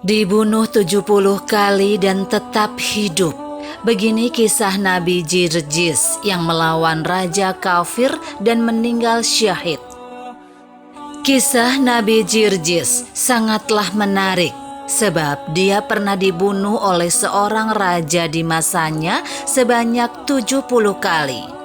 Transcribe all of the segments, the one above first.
Dibunuh 70 kali dan tetap hidup. Begini kisah Nabi Jirjis yang melawan raja kafir dan meninggal syahid. Kisah Nabi Jirjis sangatlah menarik sebab dia pernah dibunuh oleh seorang raja di masanya sebanyak 70 kali.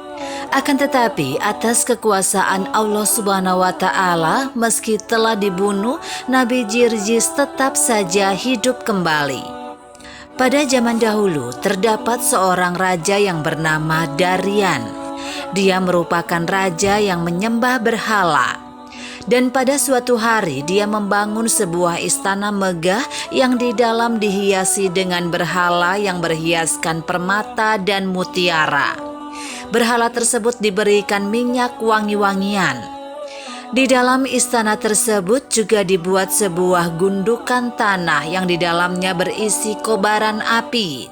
Akan tetapi atas kekuasaan Allah Subhanahu wa Ta'ala, meski telah dibunuh, Nabi Jirjis tetap saja hidup kembali. Pada zaman dahulu terdapat seorang raja yang bernama Darian. Dia merupakan raja yang menyembah berhala. Dan pada suatu hari dia membangun sebuah istana megah yang di dalam dihiasi dengan berhala yang berhiaskan permata dan mutiara. Berhala tersebut diberikan minyak wangi-wangian. Di dalam istana tersebut juga dibuat sebuah gundukan tanah yang di dalamnya berisi kobaran api.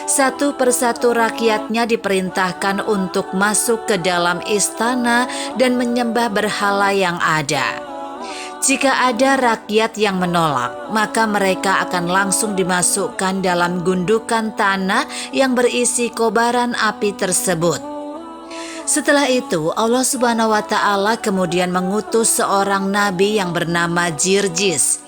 Satu persatu rakyatnya diperintahkan untuk masuk ke dalam istana dan menyembah berhala yang ada. Jika ada rakyat yang menolak, maka mereka akan langsung dimasukkan dalam gundukan tanah yang berisi kobaran api tersebut. Setelah itu, Allah Subhanahu wa Ta'ala kemudian mengutus seorang nabi yang bernama Jirjis.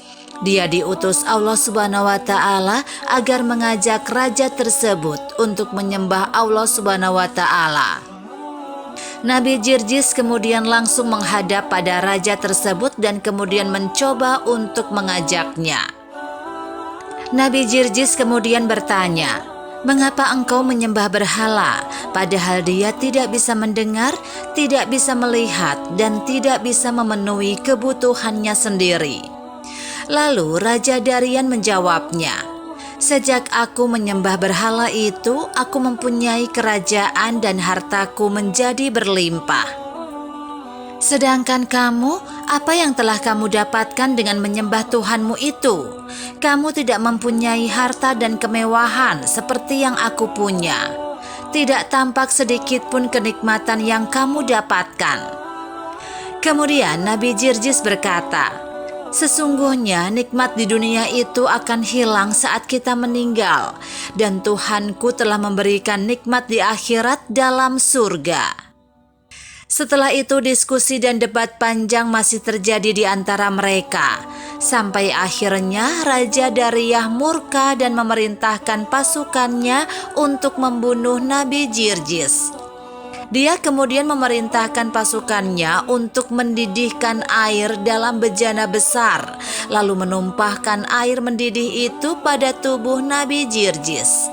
Dia diutus Allah Subhanahu wa Ta'ala agar mengajak raja tersebut untuk menyembah Allah Subhanahu wa Ta'ala. Nabi Jirjis kemudian langsung menghadap pada raja tersebut dan kemudian mencoba untuk mengajaknya. Nabi Jirjis kemudian bertanya, "Mengapa engkau menyembah berhala, padahal dia tidak bisa mendengar, tidak bisa melihat, dan tidak bisa memenuhi kebutuhannya sendiri?" Lalu Raja Darian menjawabnya, "Sejak aku menyembah berhala itu, aku mempunyai kerajaan dan hartaku menjadi berlimpah. Sedangkan kamu, apa yang telah kamu dapatkan dengan menyembah Tuhanmu itu? Kamu tidak mempunyai harta dan kemewahan seperti yang aku punya. Tidak tampak sedikit pun kenikmatan yang kamu dapatkan." Kemudian Nabi Jirjis berkata, "Sesungguhnya nikmat di dunia itu akan hilang saat kita meninggal, dan Tuhanku telah memberikan nikmat di akhirat dalam surga." Setelah itu diskusi dan debat panjang masih terjadi di antara mereka, sampai akhirnya Raja Dariah murka dan memerintahkan pasukannya untuk membunuh Nabi Jirjis. Dia kemudian memerintahkan pasukannya untuk mendidihkan air dalam bejana besar, lalu menumpahkan air mendidih itu pada tubuh Nabi Jirjis.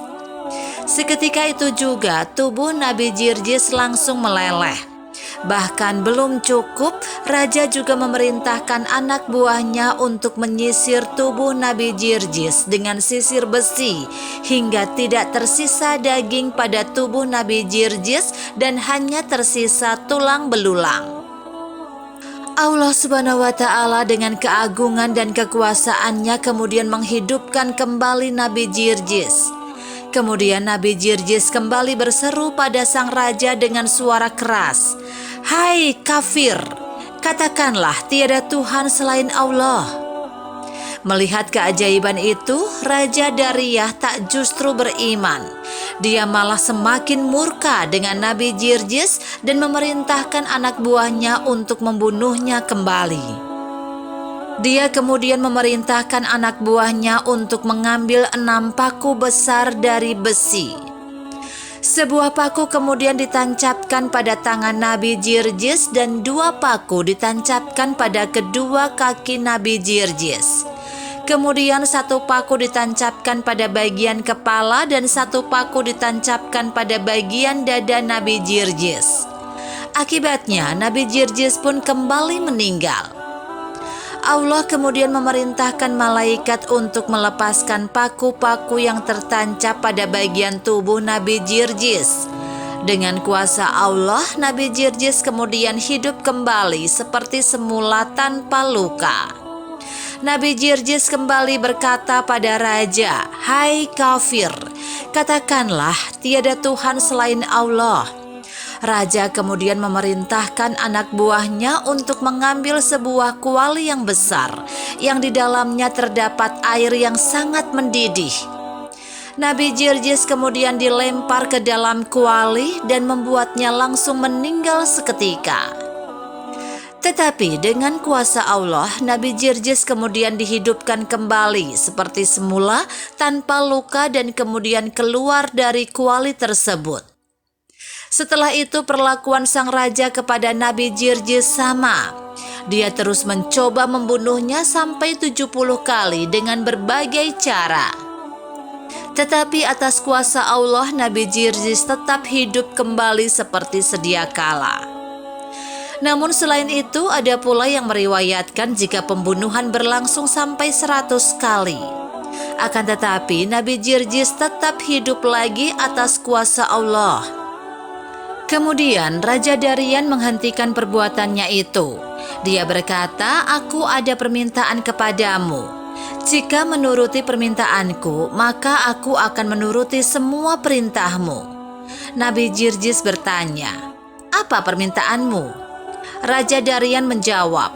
Seketika itu juga tubuh Nabi Jirjis langsung meleleh. Bahkan belum cukup, raja juga memerintahkan anak buahnya untuk menyisir tubuh Nabi Jirjis dengan sisir besi hingga tidak tersisa daging pada tubuh Nabi Jirjis dan hanya tersisa tulang belulang. Allah Subhanahu wa Ta'ala dengan keagungan dan kekuasaannya kemudian menghidupkan kembali Nabi Jirjis. Kemudian Nabi Jirjis kembali berseru pada sang raja dengan suara keras, "Hai kafir, katakanlah tiada Tuhan selain Allah." Melihat keajaiban itu, Raja Dariah tak justru beriman. Dia malah semakin murka dengan Nabi Jirjis dan memerintahkan anak buahnya untuk membunuhnya kembali. Dia kemudian memerintahkan anak buahnya untuk mengambil 6 paku besar dari besi. Sebuah paku kemudian ditancapkan pada tangan Nabi Jirjis dan 2 paku ditancapkan pada kedua kaki Nabi Jirjis. Kemudian 1 paku ditancapkan pada bagian kepala dan 1 paku ditancapkan pada bagian dada Nabi Jirjis. Akibatnya Nabi Jirjis pun kembali meninggal. Allah kemudian memerintahkan malaikat untuk melepaskan paku-paku yang tertancap pada bagian tubuh Nabi Jirjis. Dengan kuasa Allah, Nabi Jirjis kemudian hidup kembali seperti semula tanpa luka. Nabi Jirjis kembali berkata pada raja, "Hai kafir, katakanlah tiada Tuhan selain Allah." Raja kemudian memerintahkan anak buahnya untuk mengambil sebuah kuali yang besar yang di dalamnya terdapat air yang sangat mendidih. Nabi Jirjis kemudian dilempar ke dalam kuali dan membuatnya langsung meninggal seketika. Tetapi dengan kuasa Allah, Nabi Jirjis kemudian dihidupkan kembali seperti semula tanpa luka dan kemudian keluar dari kuali tersebut. Setelah itu perlakuan sang raja kepada Nabi Jirjis sama. Dia terus mencoba membunuhnya sampai 70 kali dengan berbagai cara. Tetapi atas kuasa Allah, Nabi Jirjis tetap hidup kembali seperti sedia kala. Namun selain itu ada pula yang meriwayatkan jika pembunuhan berlangsung sampai 100 kali. Akan tetapi Nabi Jirjis tetap hidup lagi atas kuasa Allah. Kemudian Raja Darian menghentikan perbuatannya itu. Dia berkata, "Aku ada permintaan kepadamu. Jika menuruti permintaanku, maka aku akan menuruti semua perintahmu." Nabi Jirjis bertanya, "Apa permintaanmu?" Raja Darian menjawab,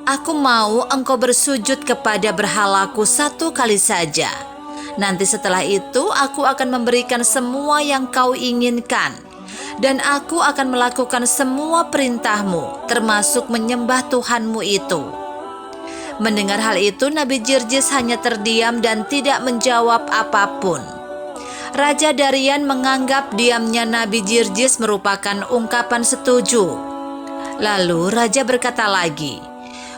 "Aku mau engkau bersujud kepada berhalaku 1 kali saja. Nanti setelah itu aku akan memberikan semua yang kau inginkan. Dan aku akan melakukan semua perintahmu, termasuk menyembah Tuhanmu itu." Mendengar hal itu, Nabi Jirjis hanya terdiam dan tidak menjawab apapun. Raja Darian menganggap diamnya Nabi Jirjis merupakan ungkapan setuju. Lalu raja berkata lagi,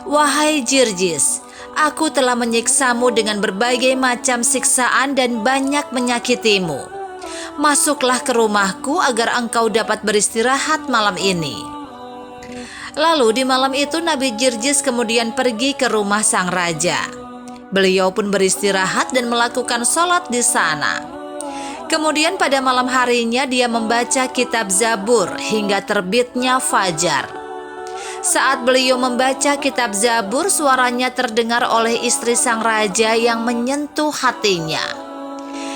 "Wahai Jirjis, aku telah menyiksamu dengan berbagai macam siksaan dan banyak menyakitimu. Masuklah ke rumahku agar engkau dapat beristirahat malam ini." Lalu di malam itu Nabi Jirjis kemudian pergi ke rumah sang raja. Beliau pun beristirahat dan melakukan sholat di sana. Kemudian pada malam harinya dia membaca kitab Zabur hingga terbitnya fajar. Saat beliau membaca kitab Zabur, suaranya terdengar oleh istri sang raja yang menyentuh hatinya.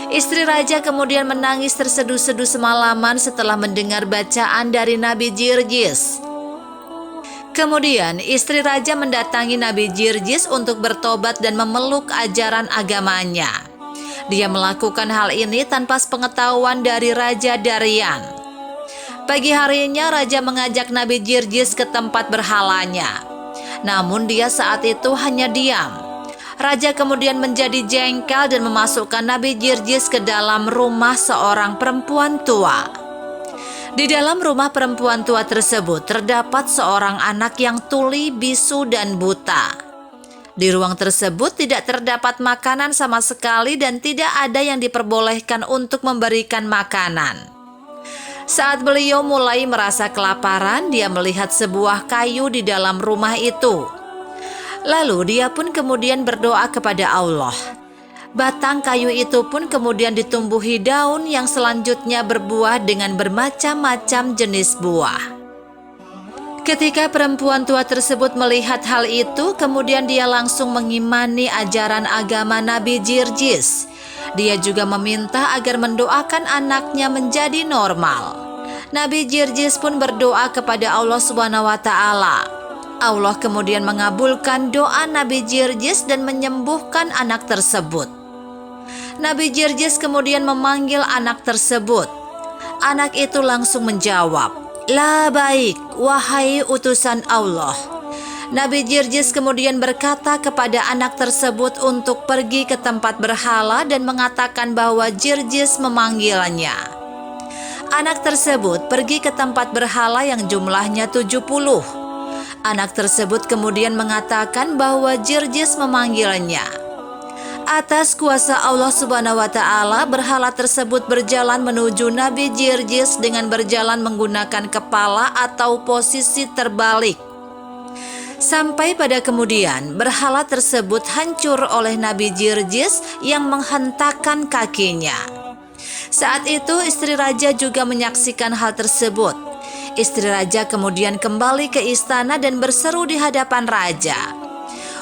Istri raja kemudian menangis terseduh-seduh semalaman setelah mendengar bacaan dari Nabi Jirjis. Kemudian istri raja mendatangi Nabi Jirjis untuk bertobat dan memeluk ajaran agamanya. Dia melakukan hal ini tanpa sepengetahuan dari Raja Darian. Pagi harinya raja mengajak Nabi Jirjis ke tempat berhalanya. Namun dia saat itu hanya diam. Raja kemudian menjadi jengkel dan memasukkan Nabi Jirjis ke dalam rumah seorang perempuan tua. Di dalam rumah perempuan tua tersebut terdapat seorang anak yang tuli, bisu, dan buta. Di ruang tersebut tidak terdapat makanan sama sekali dan tidak ada yang diperbolehkan untuk memberikan makanan. Saat beliau mulai merasa kelaparan, dia melihat sebuah kayu di dalam rumah itu. Lalu dia pun kemudian berdoa kepada Allah. Batang kayu itu pun kemudian ditumbuhi daun yang selanjutnya berbuah dengan bermacam-macam jenis buah. Ketika perempuan tua tersebut melihat hal itu, kemudian dia langsung mengimani ajaran agama Nabi Jirjis. Dia juga meminta agar mendoakan anaknya menjadi normal. Nabi Jirjis pun berdoa kepada Allah SWT. Allah kemudian mengabulkan doa Nabi Jirjis dan menyembuhkan anak tersebut. Nabi Jirjis kemudian memanggil anak tersebut. Anak itu langsung menjawab, "La baik, wahai utusan Allah." Nabi Jirjis kemudian berkata kepada anak tersebut untuk pergi ke tempat berhala dan mengatakan bahwa Jirjis memanggilnya. Anak tersebut pergi ke tempat berhala yang jumlahnya 70. Anak tersebut kemudian mengatakan bahwa Jirjis memanggilnya. Atas kuasa Allah SWT, berhala tersebut berjalan menuju Nabi Jirjis dengan berjalan menggunakan kepala atau posisi terbalik. Sampai pada kemudian berhala tersebut hancur oleh Nabi Jirjis yang menghentakkan kakinya. Saat itu istri raja juga menyaksikan hal tersebut. Istri raja kemudian kembali ke istana dan berseru di hadapan raja,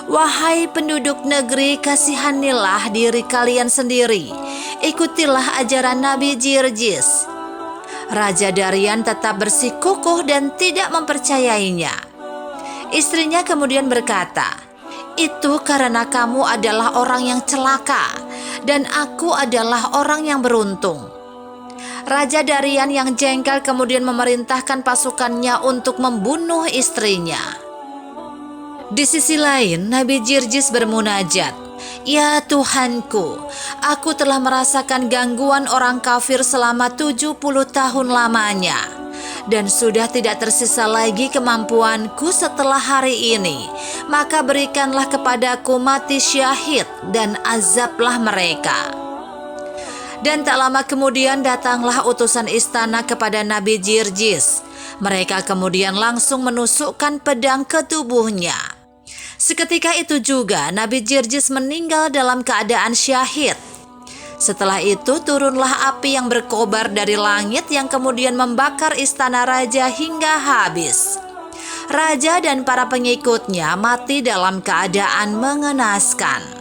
"Wahai penduduk negeri, kasihanilah diri kalian sendiri. Ikutilah ajaran Nabi Jirjis." Raja Darian tetap bersikukuh dan tidak mempercayainya. Istrinya kemudian berkata, "Itu karena kamu adalah orang yang celaka dan aku adalah orang yang beruntung." Raja Darian yang jengkel kemudian memerintahkan pasukannya untuk membunuh istrinya. Di sisi lain, Nabi Jirjis bermunajat, "Ya Tuhanku, aku telah merasakan gangguan orang kafir selama 70 tahun lamanya, dan sudah tidak tersisa lagi kemampuanku setelah hari ini. Maka berikanlah kepadaku mati syahid dan azablah mereka." Dan tak lama kemudian datanglah utusan istana kepada Nabi Jirjis. Mereka kemudian langsung menusukkan pedang ke tubuhnya. Seketika itu juga Nabi Jirjis meninggal dalam keadaan syahid. Setelah itu turunlah api yang berkobar dari langit yang kemudian membakar istana raja hingga habis. Raja dan para pengikutnya mati dalam keadaan mengenaskan.